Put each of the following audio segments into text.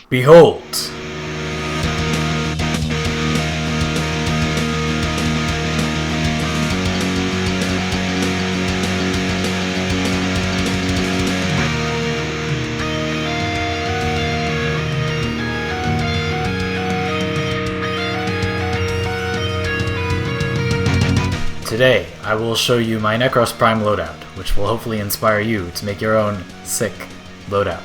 Behold! Today, I will show you my Nekros Prime loadout, which will hopefully inspire you to make your own sick loadout.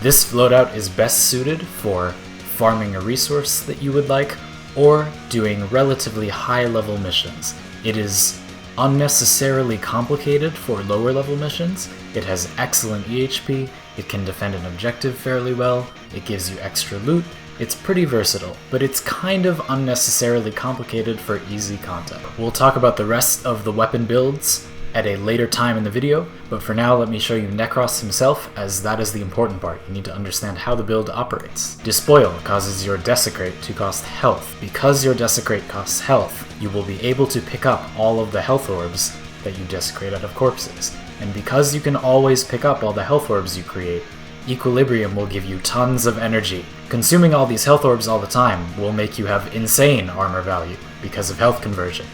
This loadout is best suited for farming a resource that you would like, or doing relatively high-level missions. It is unnecessarily complicated for lower-level missions. It has excellent EHP, it can defend an objective fairly well, it gives you extra loot. It's pretty versatile, but it's kind of unnecessarily complicated for easy content. We'll talk about the rest of the weapon builds at a later time in the video, but for now let me show you Nekros himself, as that is the important part. You need to understand how the build operates. Despoil causes your Desecrate to cost health. Because your Desecrate costs health, you will be able to pick up all of the health orbs that you desecrate out of corpses. And because you can always pick up all the health orbs you create, Equilibrium will give you tons of energy. Consuming all these health orbs all the time will make you have insane armor value because of health conversion.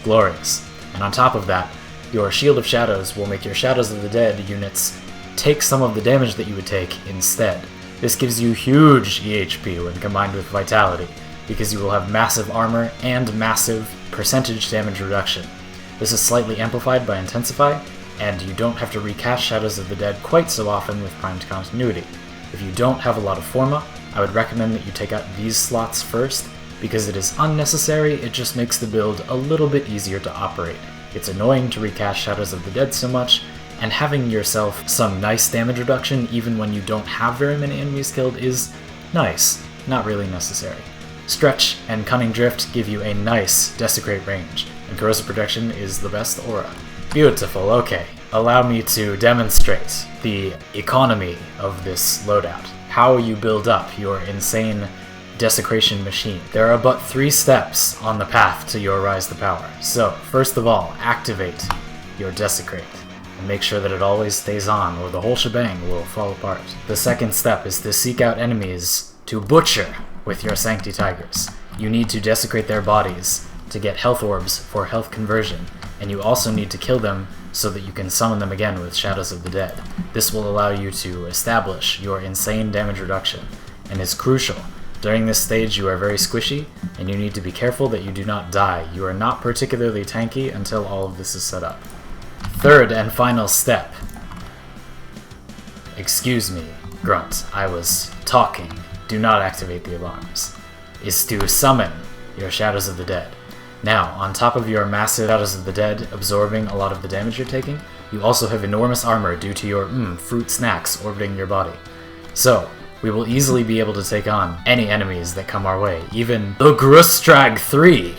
Glorious. And on top of that, your Shield of Shadows will make your Shadows of the Dead units take some of the damage that you would take instead. This gives you huge EHP when combined with Vitality, because you will have massive armor and massive percentage damage reduction. This is slightly amplified by Intensify, and you don't have to recast Shadows of the Dead quite so often with Primed Continuity. If you don't have a lot of Forma, I would recommend that you take out these slots first, because it is unnecessary, it just makes the build a little bit easier to operate. It's annoying to recast Shadows of the Dead so much, and having yourself some nice damage reduction even when you don't have very many enemies killed is nice, not really necessary. Stretch and Cunning Drift give you a nice Desecrate range, and Corrosive Protection is the best aura. Beautiful, okay. Allow me to demonstrate the economy of this loadout. How you build up your insane desecration machine. There are but 3 steps on the path to your Rise to Power. So, first of all, activate your Desecrate, and make sure that it always stays on, or the whole shebang will fall apart. The second step is to seek out enemies to butcher with your Sancti Tigris. You need to desecrate their bodies to get health orbs for health conversion, and you also need to kill them so that you can summon them again with Shadows of the Dead. This will allow you to establish your insane damage reduction, and is crucial. During this stage you are very squishy, and you need to be careful that you do not die. You are not particularly tanky until all of this is set up. Third and final step. Excuse me, Grunt, I was talking. Do not activate the alarms. Is to summon your Shadows of the Dead. Now, on top of your massive Shadows of the Dead absorbing a lot of the damage you're taking, you also have enormous armor due to your fruit snacks orbiting your body. So, we will easily be able to take on any enemies that come our way, even the Grustrag 3!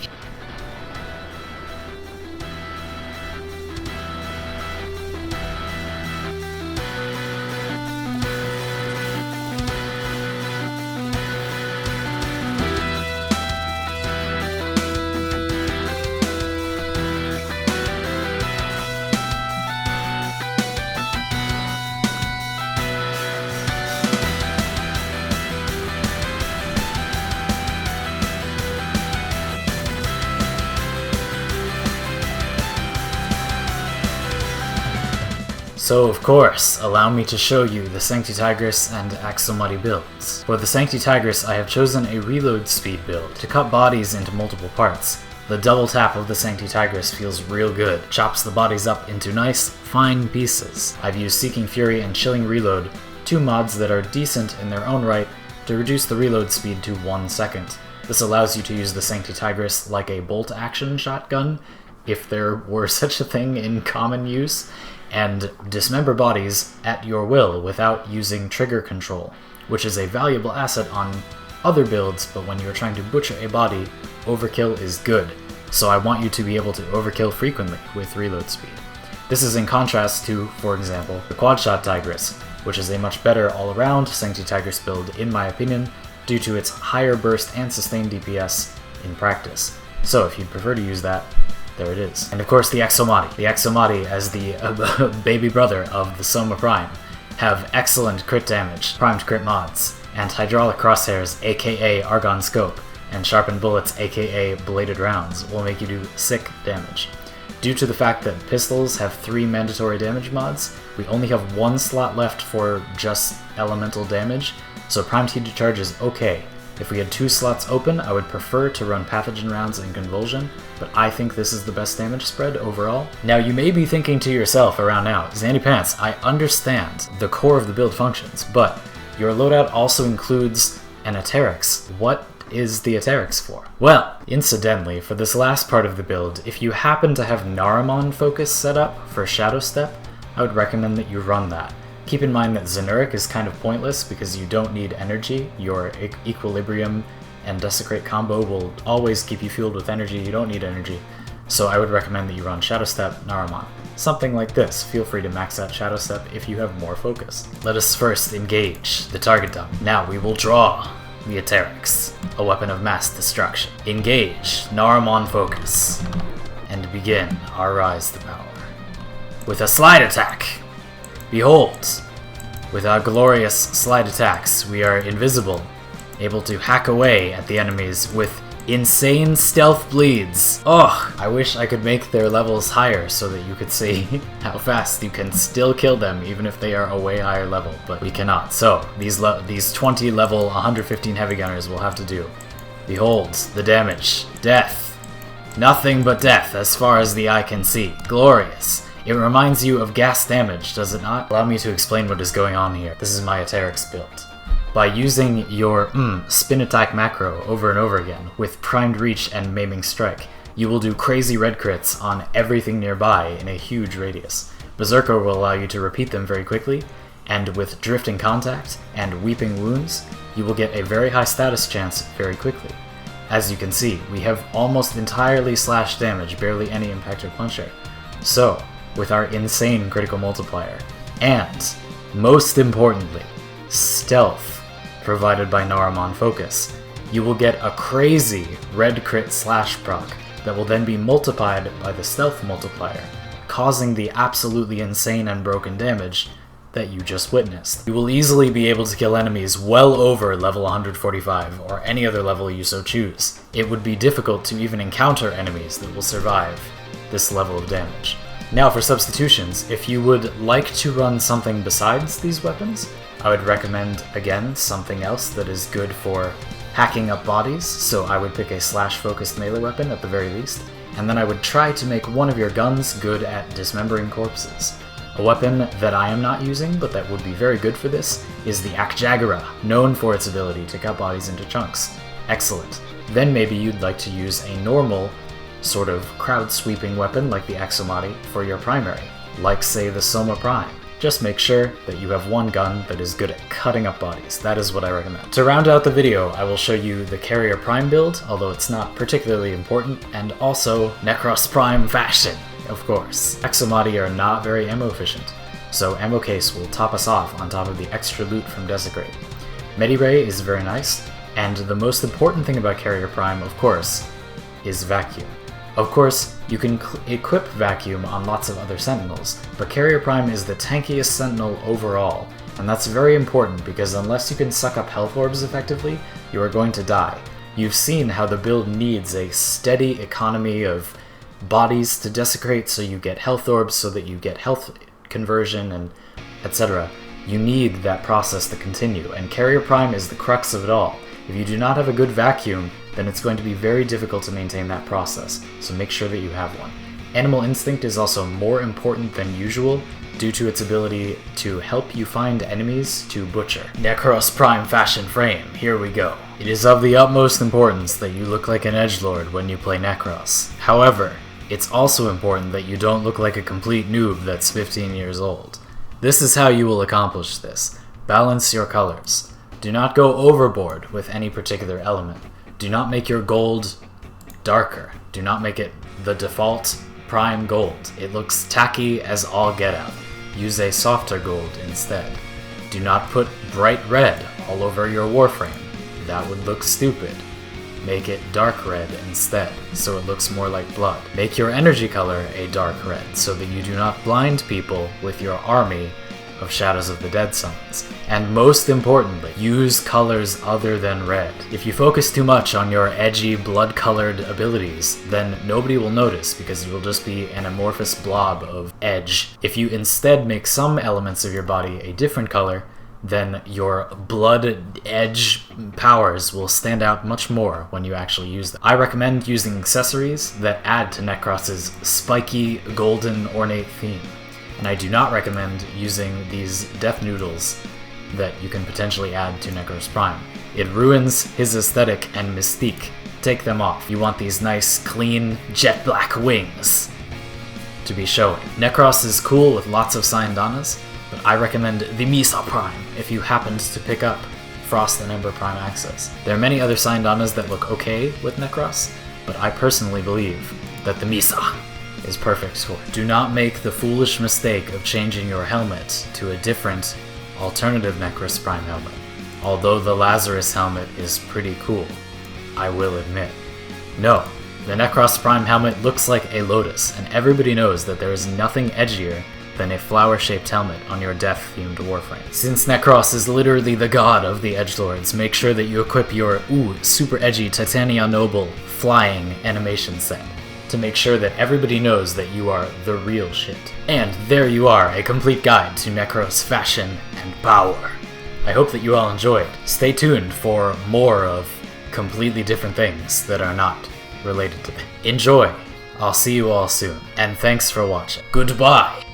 So of course, allow me to show you the Sancti Tigris and Aksomati builds. For the Sancti Tigris, I have chosen a reload speed build to cut bodies into multiple parts. The double tap of the Sancti Tigris feels real good, chops the bodies up into nice, fine pieces. I've used Seeking Fury and Chilling Reload, 2 mods that are decent in their own right, to reduce the reload speed to 1 second. This allows you to use the Sancti Tigris like a bolt action shotgun, if there were such a thing in common use, and dismember bodies at your will without using trigger control, which is a valuable asset on other builds, but when you're trying to butcher a body, overkill is good. So I want you to be able to overkill frequently with reload speed. This is in contrast to, for example, the Quadshot Tigris, which is a much better all-around Sancti Tigris build in my opinion, due to its higher burst and sustained DPS in practice. So if you'd prefer to use that, there it is. And of course the Aksomati. The Aksomati, as the baby brother of the Soma Prime, have excellent crit damage, primed crit mods, and hydraulic crosshairs aka argon scope, and sharpened bullets aka bladed rounds will make you do sick damage. Due to the fact that pistols have 3 mandatory damage mods, we only have 1 slot left for just elemental damage, so primed heated charge is okay. If we had 2 slots open, I would prefer to run pathogen rounds and convulsion, but I think this is the best damage spread overall. Now you may be thinking to yourself around now, Zandy Pants, I understand the core of the build functions, but your loadout also includes an Atterax. What is the Atterax for? Well, incidentally, for this last part of the build, if you happen to have Naramon focus set up for Shadow Step, I would recommend that you run that. Keep in mind that Xenuric is kind of pointless because you don't need energy. Your Equilibrium and Desecrate combo will always keep you fueled with energy, you don't need energy. So I would recommend that you run Shadow Step, Naramon. Something like this. Feel free to max out Shadow Step if you have more focus. Let us first engage the target dump. Now we will draw the Atterax, a weapon of mass destruction. Engage Naramon focus, and begin our rise to power. With a slide attack! Behold! With our glorious slide attacks, we are invisible, able to hack away at the enemies with insane stealth bleeds. Oh, I wish I could make their levels higher so that you could see how fast you can still kill them even if they are a way higher level, but we cannot. So, these 20 level 115 heavy gunners will have to do. Behold, the damage. Death. Nothing but death as far as the eye can see. Glorious. It reminds you of gas damage, does it not? Allow me to explain what is going on here. This is my Atterax build. By using your spin attack macro over and over again with primed reach and maiming strike, you will do crazy red crits on everything nearby in a huge radius. Berserker will allow you to repeat them very quickly, and with drifting contact and weeping wounds, you will get a very high status chance very quickly. As you can see, we have almost entirely slash damage, barely any impact or puncture. So, with our insane critical multiplier, and, most importantly, stealth provided by Naramon Focus, you will get a crazy red crit slash proc that will then be multiplied by the stealth multiplier, causing the absolutely insane and broken damage that you just witnessed. You will easily be able to kill enemies well over level 145, or any other level you so choose. It would be difficult to even encounter enemies that will survive this level of damage. Now for substitutions, if you would like to run something besides these weapons, I would recommend, again, something else that is good for hacking up bodies, so I would pick a slash-focused melee weapon at the very least, and then I would try to make one of your guns good at dismembering corpses. A weapon that I am not using, but that would be very good for this, is the Akjagera, known for its ability to cut bodies into chunks. Excellent. Then maybe you'd like to use a normal, sort of crowd-sweeping weapon like the Aksomati for your primary, like say the Soma Prime. Just make sure that you have one gun that is good at cutting up bodies. That is what I recommend. To round out the video, I will show you the Carrier Prime build, although it's not particularly important, and also Nekros Prime fashion, of course. Aksomati are not very ammo efficient, so ammo case will top us off on top of the extra loot from Desecrate. Mediray is very nice, and the most important thing about Carrier Prime, of course, is Vacuum. Of course, you can equip Vacuum on lots of other Sentinels, but Carrier Prime is the tankiest Sentinel overall, and that's very important because unless you can suck up health orbs effectively, you are going to die. You've seen how the build needs a steady economy of bodies to desecrate so you get health orbs, so that you get health conversion, and etc. You need that process to continue, and Carrier Prime is the crux of it all. If you do not have a good Vacuum, then it's going to be very difficult to maintain that process, so make sure that you have one. Animal Instinct is also more important than usual due to its ability to help you find enemies to butcher. Nekros Prime Fashion Frame, here we go. It is of the utmost importance that you look like an edgelord when you play Nekros. However, it's also important that you don't look like a complete noob that's 15 years old. This is how you will accomplish this. Balance your colors. Do not go overboard with any particular element. Do not make your gold darker. Do not make it the default prime gold. It looks tacky as all get out. Use a softer gold instead. Do not put bright red all over your Warframe. That would look stupid. Make it dark red instead, so it looks more like blood. Make your energy color a dark red, so that you do not blind people with your army of Shadows of the Dead summons. And most importantly, use colors other than red. If you focus too much on your edgy, blood-colored abilities, then nobody will notice because you will just be an amorphous blob of edge. If you instead make some elements of your body a different color, then your blood edge powers will stand out much more when you actually use them. I recommend using accessories that add to Nekros's spiky, golden, ornate theme. And I do not recommend using these death noodles that you can potentially add to Nekros Prime. It ruins his aesthetic and mystique. Take them off. You want these nice, clean, jet black wings to be showing. Nekros is cool with lots of Syandanas, but I recommend the Misa Prime if you happened to pick up Frost and Ember Prime access. There are many other Syandanas that look okay with Nekros, but I personally believe that the Misa is perfect for it. Do not make the foolish mistake of changing your helmet to a different, alternative Nekros Prime helmet. Although the Lazarus helmet is pretty cool, I will admit. No, the Nekros Prime helmet looks like a lotus, and everybody knows that there is nothing edgier than a flower-shaped helmet on your death-themed Warframe. Since Nekros is literally the god of the edgelords, make sure that you equip your super edgy Titania Noble flying animation set to make sure that everybody knows that you are the real shit. And there you are, a complete guide to Nekros fashion and power. I hope that you all enjoyed. Stay tuned for more of completely different things that are not related to them. Enjoy! I'll see you all soon, and thanks for watching. Goodbye!